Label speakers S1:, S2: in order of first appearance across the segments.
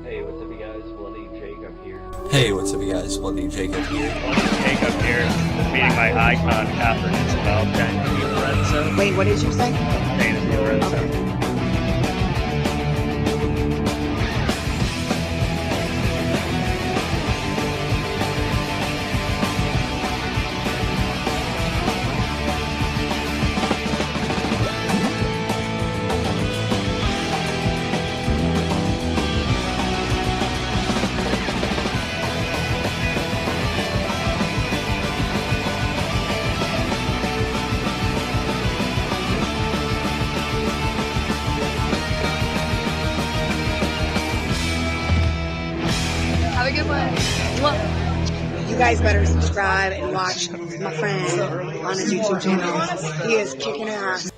S1: Hey, what's up, you guys? Bloody Jacob here.
S2: Hey, what's up, you guys? Bloody Jacob here.
S3: Jacob here, meeting my icon, Catherine Isabel, Danielle Harris.
S4: Wait, what did you say?
S3: Danielle Harris.
S4: Have a good one. You guys better subscribe and watch my friend on his YouTube channel. He is kicking ass.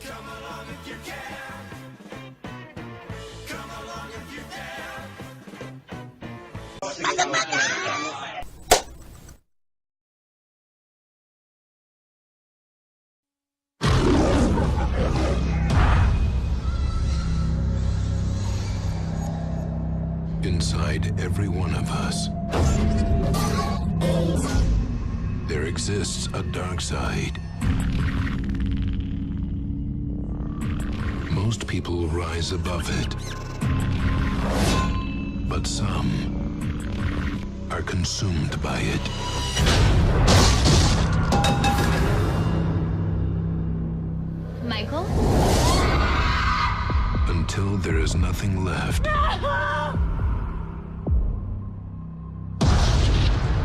S5: Inside every one of us, there exists a dark side. Most people rise above it, but some are consumed by it.
S6: Michael?
S5: Until there is nothing left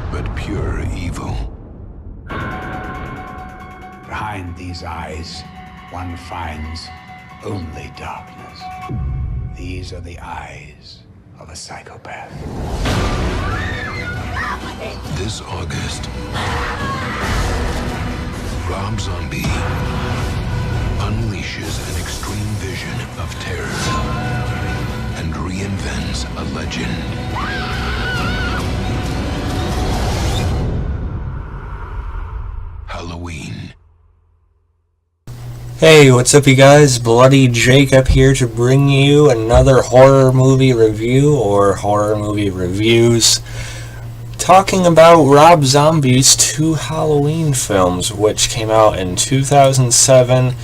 S5: but pure evil.
S7: Behind these eyes, one finds only darkness. These are the eyes of a psychopath.
S5: This August, Rob Zombie unleashes an extreme vision of terror and reinvents a legend. Halloween.
S2: Hey, what's up, you guys? Bloody Jacob here to bring you another horror movie review, or horror movie reviews, talking about Rob Zombie's two Halloween films, which came out in 2007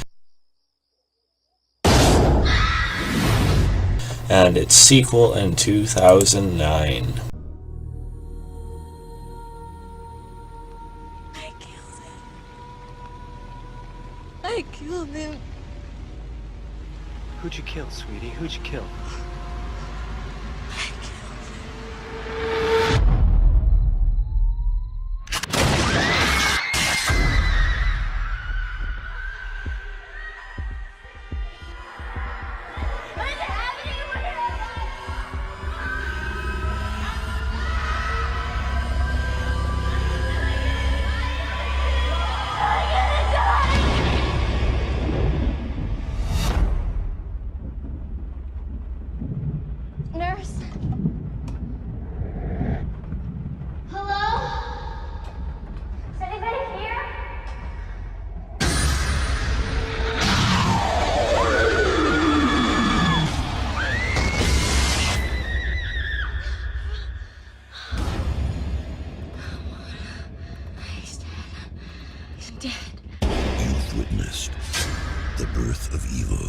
S2: and its sequel in 2009.
S4: I killed him.
S1: Who'd you kill, sweetie? Who'd you kill?
S6: Nurse? Hello? Is anybody here? He's dead. He's dead.
S5: You've witnessed the birth of evil.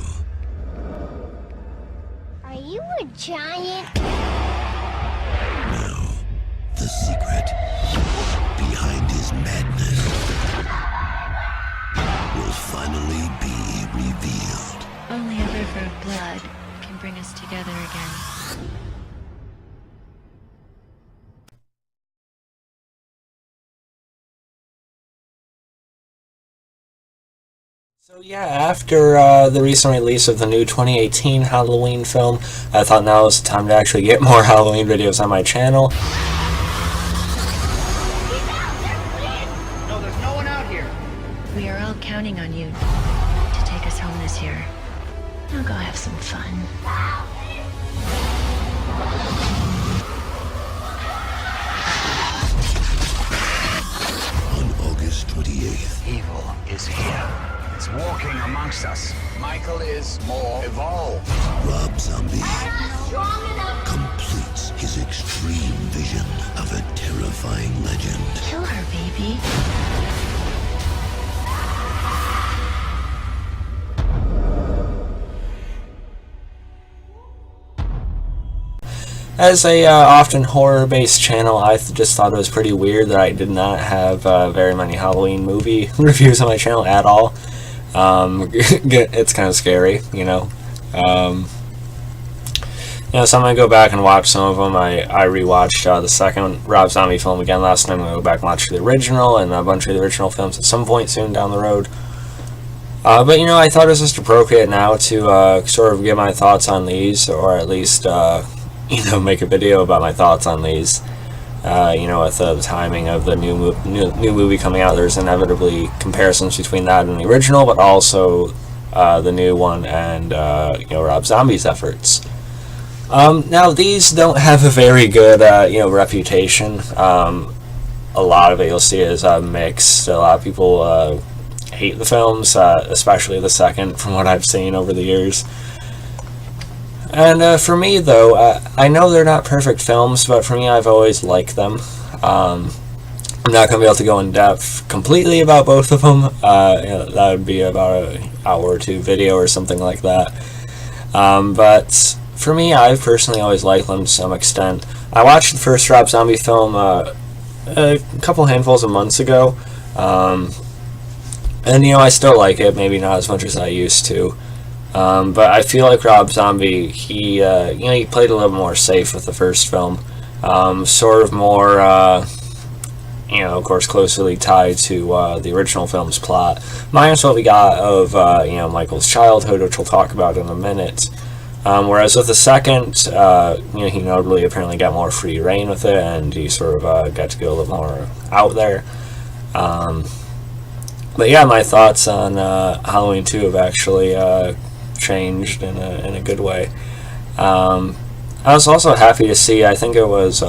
S6: Are you a giant?
S5: Now, the secret behind his madness will finally be revealed.
S8: Only a river of blood can bring us together again.
S2: So yeah, after the recent release of the new 2018 Halloween film, I thought now was the time to actually get more Halloween videos on my channel.
S3: No, there's no one out here.
S8: We are all counting on you to take us home this year. Now go have some fun.
S5: On August 28th,
S7: Evil is here. It's walking amongst us. Michael is more evolved.
S5: Rob Zombie
S6: Strong enough.
S5: completes death-defying legend.
S8: Kill her, baby.
S2: As a often horror-based channel, I just thought it was pretty weird that I did not have very many Halloween movie reviews on my channel at all. It's kind of scary, you know. So I'm going to go back and watch some of them. I rewatched the second Rob Zombie film again last night. I'm going to go back and watch the original and a bunch of the original films at some point soon down the road. But, you know, I thought it was just appropriate now to sort of give my thoughts on these, or at least, you know, make a video about my thoughts on these. You know, with the timing of the new movie coming out, there's inevitably comparisons between that and the original, but also the new one and, you know, Rob Zombie's efforts. Now, these don't have a very good, you know, reputation. A lot of it you'll see is mixed. A lot of people hate the films, especially the second, from what I've seen over the years. And for me, though, I know they're not perfect films, but for me, I've always liked them. I'm not going to be able to go in depth completely about both of them. You know, that would be about an hour or two video or something like that. But for me, I've personally always liked them to some extent. I watched the first Rob Zombie film a couple handfuls of months ago. And, you know, I still like it, maybe not as much as I used to. But I feel like Rob Zombie, he, you know, he played a little more safe with the first film. Sort of more, you know, of course, closely tied to the original film's plot. Minus what we got of, you know, Michael's childhood, which we'll talk about in a minute. Whereas with the second, you know, he notably apparently got more free reign with it, and he sort of got to go a little more out there. But yeah, my thoughts on Halloween 2 have actually changed in a good way. I was also happy to see, I think it was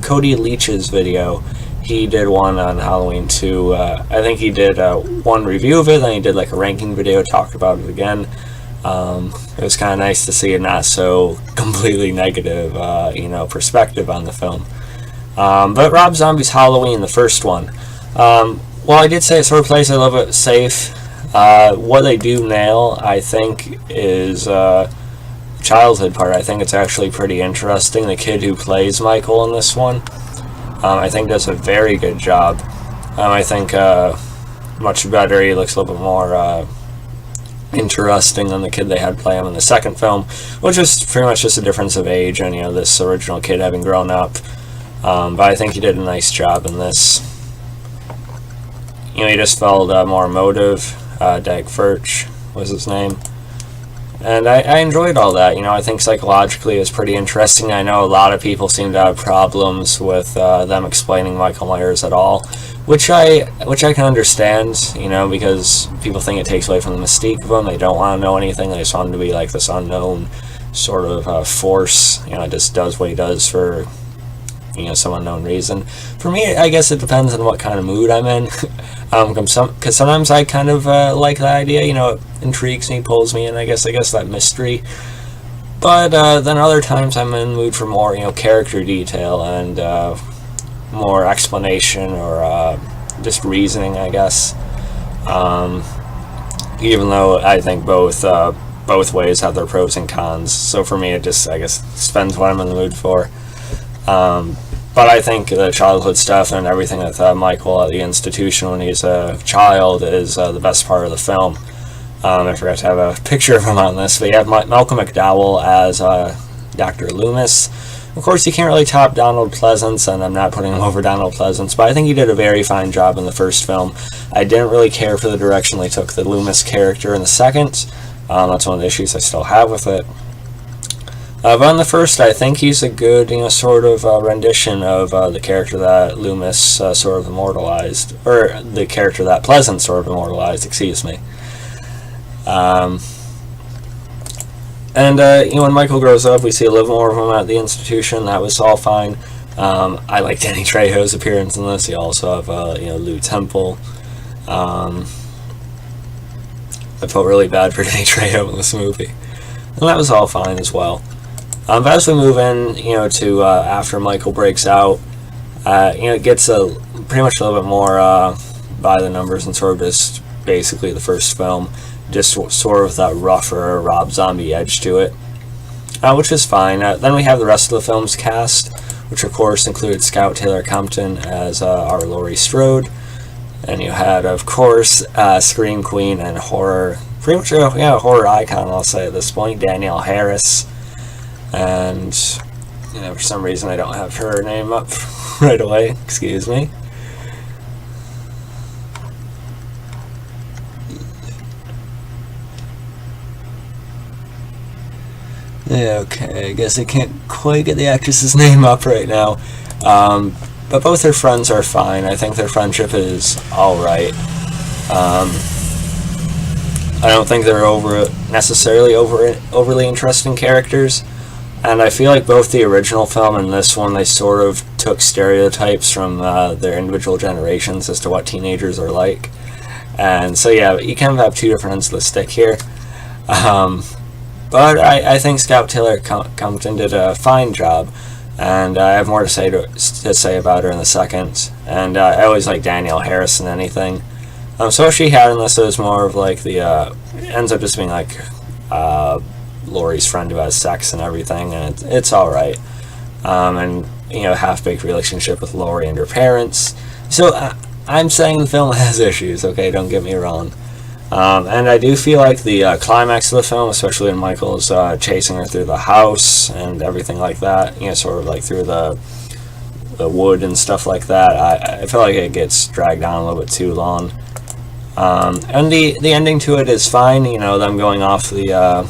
S2: Cody Leach's video. He did one on Halloween 2. I think he did one review of it, then he did like a ranking video, talked about it again. It was kind of nice to see a not so completely negative, you know, perspective on the film. But Rob Zombie's Halloween, the first one, well, I did say it sort of plays a little bit safe. What they do nail, I think, is the childhood part. I think it's actually pretty interesting. The kid who plays Michael in this one, I think does a very good job. I think much better. He looks a little bit more interesting than the kid they had play him in the second film, which is pretty much just a difference of age and, you know, this original kid having grown up. But I think he did a nice job in this. You know, he just felt more emotive. Dag Furch was his name. And I enjoyed all that. You know, I think psychologically it was pretty interesting. I know a lot of people seem to have problems with them explaining Michael Myers at all, which I can understand, you know, because people think it takes away from the mystique of him. They don't want to know anything. They just want him to be like this unknown sort of force. You know, just does what he does for, you know, some unknown reason. For me, I guess it depends on what kind of mood I'm in. Because sometimes I kind of like that idea, you know, it intrigues me, pulls me in, I guess that mystery. But then other times I'm in the mood for more, you know, character detail and more explanation or just reasoning, I guess. Even though I think both ways have their pros and cons. So for me, it just, I guess, depends what I'm in the mood for. But I think the childhood stuff and everything with Michael at the institution when he's a child is the best part of the film. I forgot to have a picture of him on this, but you have Malcolm McDowell as Dr. Loomis. Of course, you can't really top Donald Pleasance, and I'm not putting him over Donald Pleasance, but I think he did a very fine job in the first film. I didn't really care for the direction they took the Loomis character in the second. That's one of the issues I still have with it. But on the first, I think he's a good, you know, sort of rendition of the character that Loomis sort of immortalized, or the character that Pleasance sort of immortalized, excuse me. And, you know, when Michael grows up, we see a little more of him at the institution. That was all fine. I like Danny Trejo's appearance in this. You also have, you know, Lou Temple. I felt really bad for Danny Trejo in this movie. And that was all fine as well. But as we move in, you know, to after Michael breaks out, It gets pretty much a little bit more by the numbers and sort of just basically the first film, just sort of that rougher Rob Zombie edge to it, which is fine. Then we have the rest of the film's cast, which of course included Scout Taylor-Compton as our Laurie Strode, and you had, of course, Scream Queen and horror, pretty much a horror icon, I'll say at this point, Danielle Harris, and for some reason I don't have her name up right away, excuse me. Yeah, okay, I guess I can't quite get the actress's name up right now. But both their friends are fine. I think their friendship is alright. I don't think they're necessarily overly interesting characters. And I feel like both the original film and this one, they sort of took stereotypes from their individual generations as to what teenagers are like. And so yeah, you kind of have two different ends of the stick here. But I think Scout Taylor-Compton did a fine job, and I have more to say about her in a second. And I always like Danielle Harris in anything. So what she had in this is more of like the ends up just being like Laurie's friend who has sex and everything, and it's all right. And half-baked relationship with Laurie and her parents. So I'm saying the film has issues. Okay, don't get me wrong. And I do feel like the climax of the film, especially when Michael's chasing her through the house and everything like that, sort of like through the wood and stuff like that, I feel like it gets dragged on a little bit too long. And the ending to it is fine, them going off the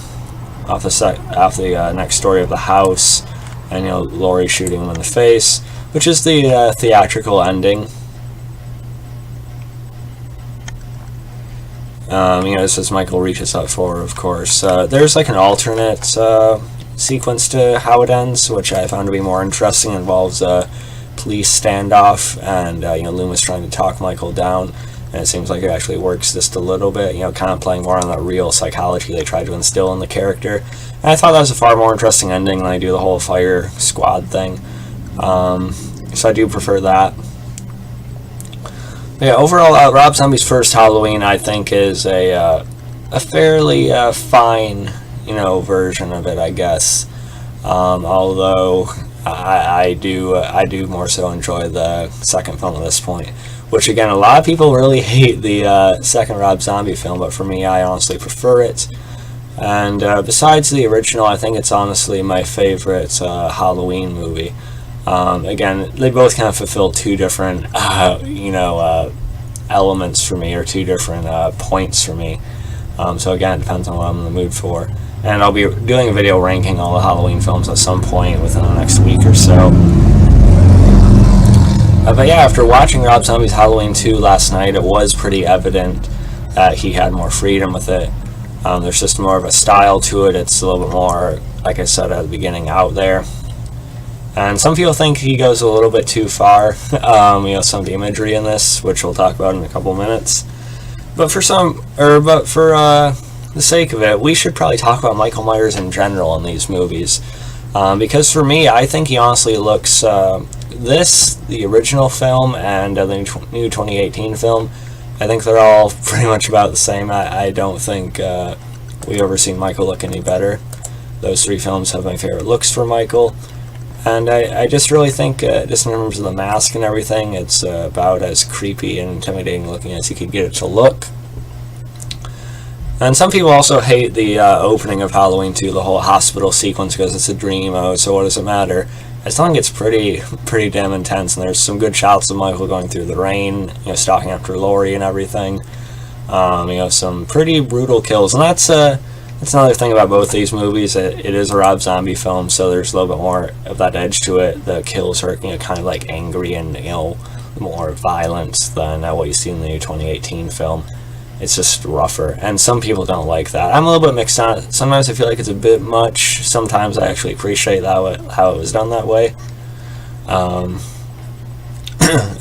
S2: next story of the house, and Laurie shooting him in the face, which is the theatrical ending. This is Michael reaches out for her, of course. There's like an alternate sequence to how it ends, which I found to be more interesting. It involves a police standoff, and Loomis trying to talk Michael down, and it seems like it actually works just a little bit, kind of playing more on the real psychology they tried to instill in the character. And I thought that was a far more interesting ending than I do the whole fire squad thing. So I do prefer that. Yeah, overall, Rob Zombie's first Halloween, I think, is a fairly fine, version of it, I guess. Although I do more so enjoy the second film at this point, which again, a lot of people really hate the second Rob Zombie film, but for me, I honestly prefer it. And besides the original, I think it's honestly my favorite Halloween movie. Again, they both kind of fulfill two different, elements for me, or two different points for me. So again, it depends on what I'm in the mood for. And I'll be doing a video ranking all the Halloween films at some point within the next week or so. But yeah, after watching Rob Zombie's Halloween 2 last night, it was pretty evident that he had more freedom with it. There's just more of a style to it. It's a little bit more, like I said at the beginning, out there. And some people think he goes a little bit too far. Some of the imagery in this, which we'll talk about in a couple minutes. But for the sake of it, we should probably talk about Michael Myers in general in these movies. Because for me, I think he honestly looks, the original film, and the new 2018 film, I think they're all pretty much about the same. I don't think we've ever seen Michael look any better. Those three films have my favorite looks for Michael. And I just really think, just in terms of the mask and everything, it's about as creepy and intimidating looking as you could get it to look. And some people also hate the opening of Halloween 2, the whole hospital sequence, because it's a dream, so what does it matter? I still think it's pretty damn intense, and there's some good shots of Michael going through the rain, stalking after Laurie and everything. Some pretty brutal kills, and that's another thing about both these movies. It is a Rob Zombie film, so there's a little bit more of that edge to it. The kills are kind of like angry and more violent than what you see in the new 2018 film. It's just rougher, and some people don't like that. I'm a little bit mixed on it. Sometimes I feel like it's a bit much. Sometimes I actually appreciate how it was done that way. A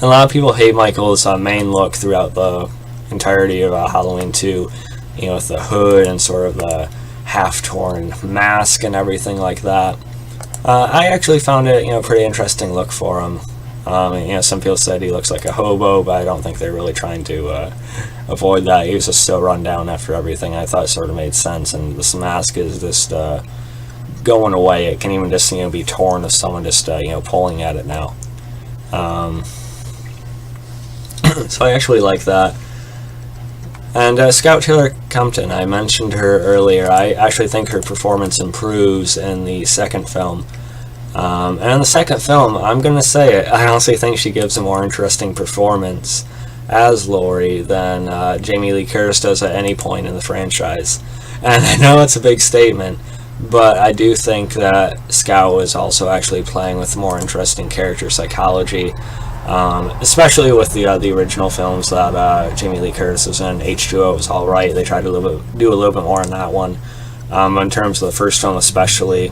S2: lot of people hate Michael's main look throughout the entirety of Halloween 2. With the hood and sort of the half-torn mask and everything like that. I actually found it, pretty interesting look for him. Some people said he looks like a hobo, but I don't think they're really trying to avoid that. He was just so run down after everything. I thought it sort of made sense, and this mask is just going away. It can even just be torn if someone just pulling at it now. So I actually like that. And Scout Taylor-Compton, I mentioned her earlier. I actually think her performance improves in the second film. And in the second film, I'm going to say it, I honestly think she gives a more interesting performance as Laurie than Jamie Lee Curtis does at any point in the franchise. And I know it's a big statement, but I do think that Scout was also actually playing with more interesting character psychology, especially with the original films that Jamie Lee Curtis was in. H2O was alright. They tried to do a little bit more in that one. In terms of the first film especially,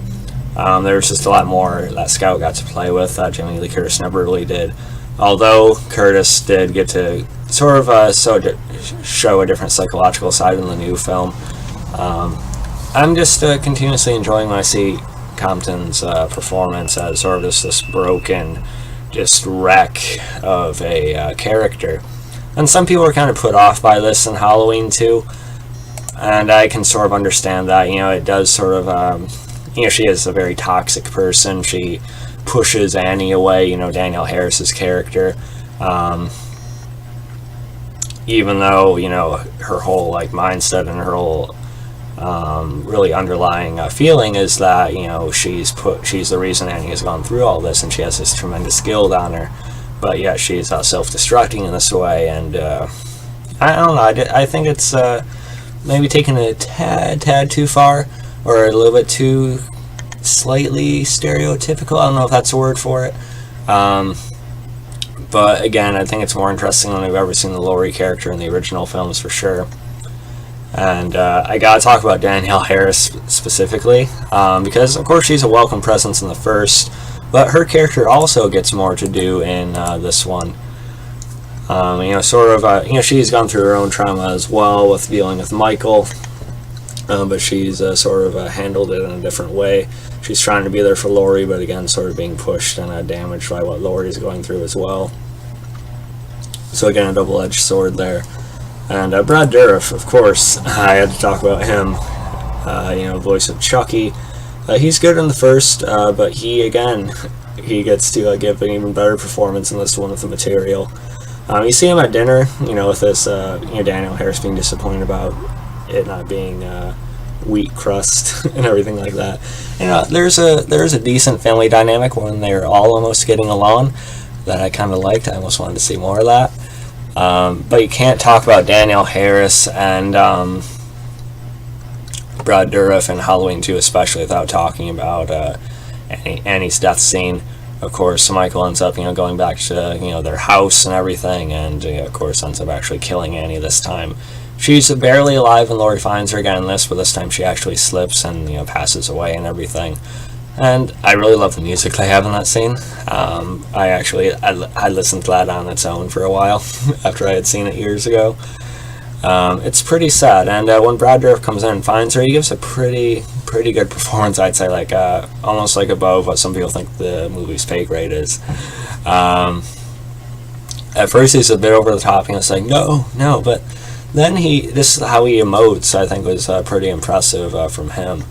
S2: there was just a lot more that Scout got to play with that Jamie Lee Curtis never really did. Although Curtis did get to sort of show a different psychological side in the new film. I'm just continuously enjoying when I see Compton's performance as sort of just this broken, just wreck of a character. And some people are kind of put off by this in Halloween too, and I can sort of understand that. It does sort of, she is a very toxic person. She pushes Annie away, Danielle Harris's character, even though, her whole mindset and her whole really underlying feeling is that she's the reason Annie has gone through all this, and she has this tremendous guilt on her, but yet she's self-destructing in this way. And I don't know, I think it's maybe taking it a tad too far, or a little bit too slightly stereotypical. I don't know if that's a word for it, but again, I think it's more interesting than I've ever seen the Laurie character in the original films for sure. And I gotta talk about Danielle Harris specifically, because of course she's a welcome presence in the first, but her character also gets more to do in this one. She's gone through her own trauma as well with dealing with Michael, but she's sort of handled it in a different way. She's trying to be there for Laurie, but again, sort of being pushed and damaged by what Laurie's going through as well. So again, a double-edged sword there. And Brad Dourif, of course, I had to talk about him. Voice of Chucky. He's good in the first, but he gets to give an even better performance in this one with the material. You see him at dinner, with this, Danielle Harris being disappointed about it not being wheat crust and everything like that. There's a decent family dynamic when they're all almost getting along that I kind of liked. I almost wanted to see more of that. But you can't talk about Danielle Harris and Brad Dourif in Halloween 2 especially without talking about Annie's death scene. Of course, Michael ends up going back to their house and everything, and of course ends up actually killing Annie this time. She's barely alive when Laurie finds her again in this, but this time she actually slips and passes away and everything. And I really love the music they have in that scene. I listened to that on its own for a while after I had seen it years ago. It's pretty sad, and when Brad Dourif comes in and finds her, he gives a pretty good performance, I'd say, almost above what some people think the movie's pay grade is. At first he's a bit over the top, and it's no, but then this is how he emotes, I think, was pretty impressive from him.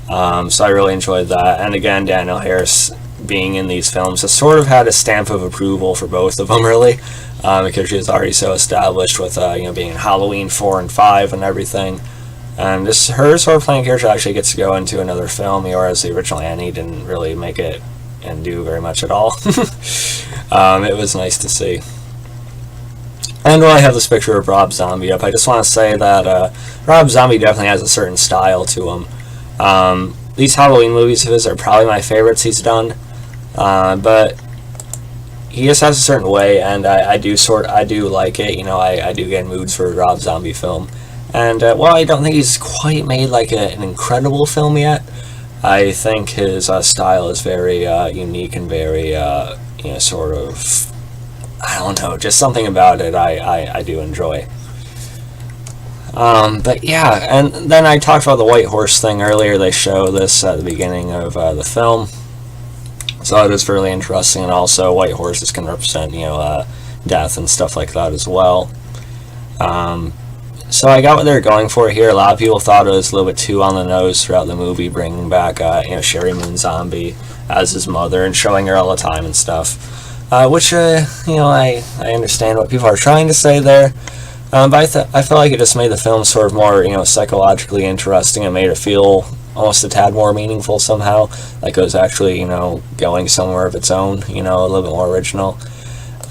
S2: So I really enjoyed that. And again, Danielle Harris being in these films has sort of had a stamp of approval for both of them, really, because she was already so established with being in Halloween 4 and 5 and everything. And just her sort of playing character actually gets to go into another film, whereas the original Annie didn't really make it and do very much at all. It was nice to see. And while I have this picture of Rob Zombie up, I just want to say that Rob Zombie definitely has a certain style to him. These Halloween movies of his are probably my favorites he's done, but he just has a certain way, and I do like it. I do get moods for a Rob Zombie film. And while I don't think he's quite made an incredible film yet, I think his style is very unique and very sort of, I don't know, just something about it I do enjoy. But yeah, and then I talked about the white horse thing earlier. They show this at the beginning of the film. So it is fairly interesting, and also white horses can represent, death and stuff like that as well. So I got what they were going for here. A lot of people thought it was a little bit too on the nose throughout the movie, bringing back, Sheri Moon Zombie as his mother and showing her all the time and stuff. Which, I understand what people are trying to say there. But I feel like it just made the film sort of more, psychologically interesting. It made it feel almost a tad more meaningful somehow, like it was actually, going somewhere of its own, a little bit more original.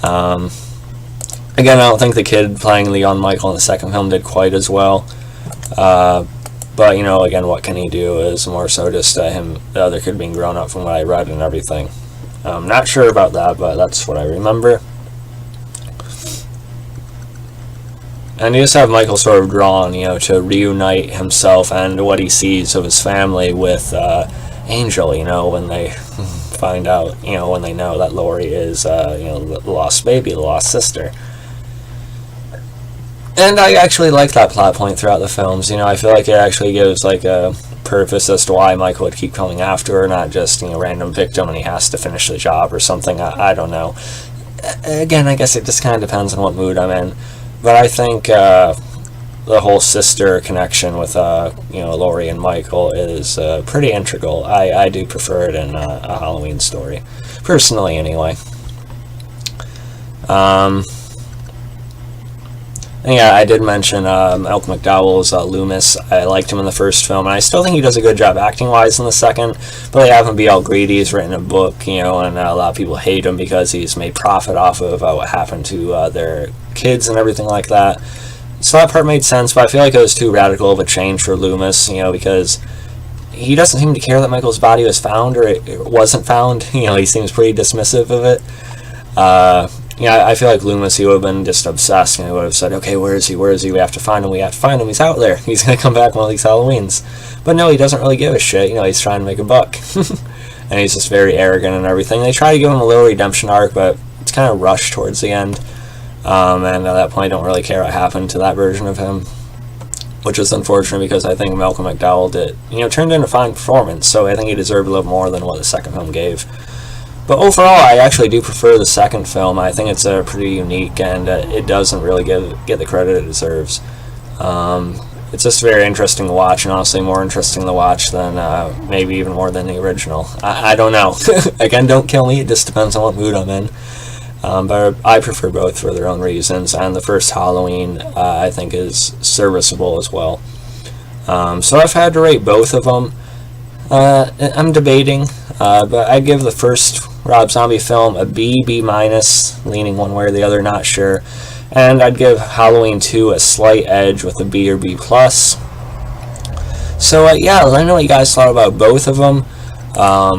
S2: Again, I don't think the kid playing the young Michael in the second film did quite as well. But, again, what can he do is more so just the other kid being grown up from what I read and everything. I'm not sure about that, but that's what I remember. And you just have Michael sort of drawn, to reunite himself and what he sees of his family with Angel, when they find out, when they know that Laurie is, the lost baby, the lost sister. And I actually like that plot point throughout the films. I feel like it actually gives, like, a purpose as to why Michael would keep coming after her, not just, random victim and he has to finish the job or something. I don't know. Again, I guess it just kind of depends on what mood I'm in. But I think the whole sister connection with, Laurie and Michael is pretty integral. I do prefer it in a Halloween story. Personally, anyway. And yeah, I did mention Malcolm McDowell's Loomis. I liked him in the first film, and I still think he does a good job acting-wise in the second, but they have him be all greedy. He's written a book, and a lot of people hate him because he's made profit off of what happened to their kids and everything like that. So that part made sense, but I feel like it was too radical of a change for Loomis, because he doesn't seem to care that Michael's body was found, or it wasn't found. He seems pretty dismissive of it. I feel like Loomis, he would have been just obsessed, and he would have said, okay, where is he, we have to find him, he's out there, he's going to come back one of these Halloweens. But no, he doesn't really give a shit, he's trying to make a buck. And he's just very arrogant and everything. They try to give him a little redemption arc, but it's kind of rushed towards the end. And at that point, I don't really care what happened to that version of him, which is unfortunate because I think Malcolm McDowell turned in a fine performance, so I think he deserved a little more than what the second film gave. But overall, I actually do prefer the second film. I think it's pretty unique, and it doesn't really get the credit it deserves. It's just very interesting to watch, and honestly more interesting to watch than maybe even more than the original. I don't know. Again, don't kill me. It just depends on what mood I'm in. But I prefer both for their own reasons, and the first Halloween I think is serviceable as well. So I've had to rate both of them. I'm debating, but I'd give the first Rob Zombie film a B, B-, leaning one way or the other, not sure. And I'd give Halloween 2 a slight edge with a B or B+. So yeah, let me know what you guys thought about both of them.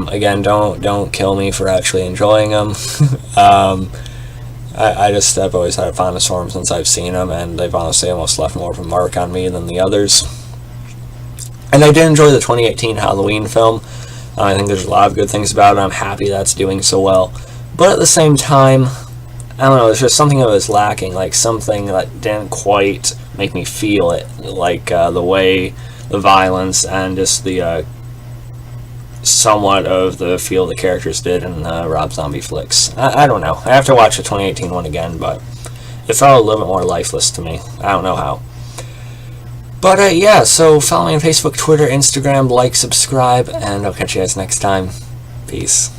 S2: Again, don't kill me for actually enjoying them. I've always had a fondness for them since I've seen them, and they've honestly almost left more of a mark on me than the others. And I did enjoy the 2018 Halloween film. I think there's a lot of good things about it. I'm happy that's doing so well. But at the same time, I don't know, there's just something that was lacking, like something that didn't quite make me feel it, like the way the violence and just the somewhat of the feel the characters did in Rob Zombie flicks. I don't know. I have to watch the 2018 one again, but it felt a little bit more lifeless to me. I don't know how. But yeah, so follow me on Facebook, Twitter, Instagram, like, subscribe, and I'll catch you guys next time. Peace.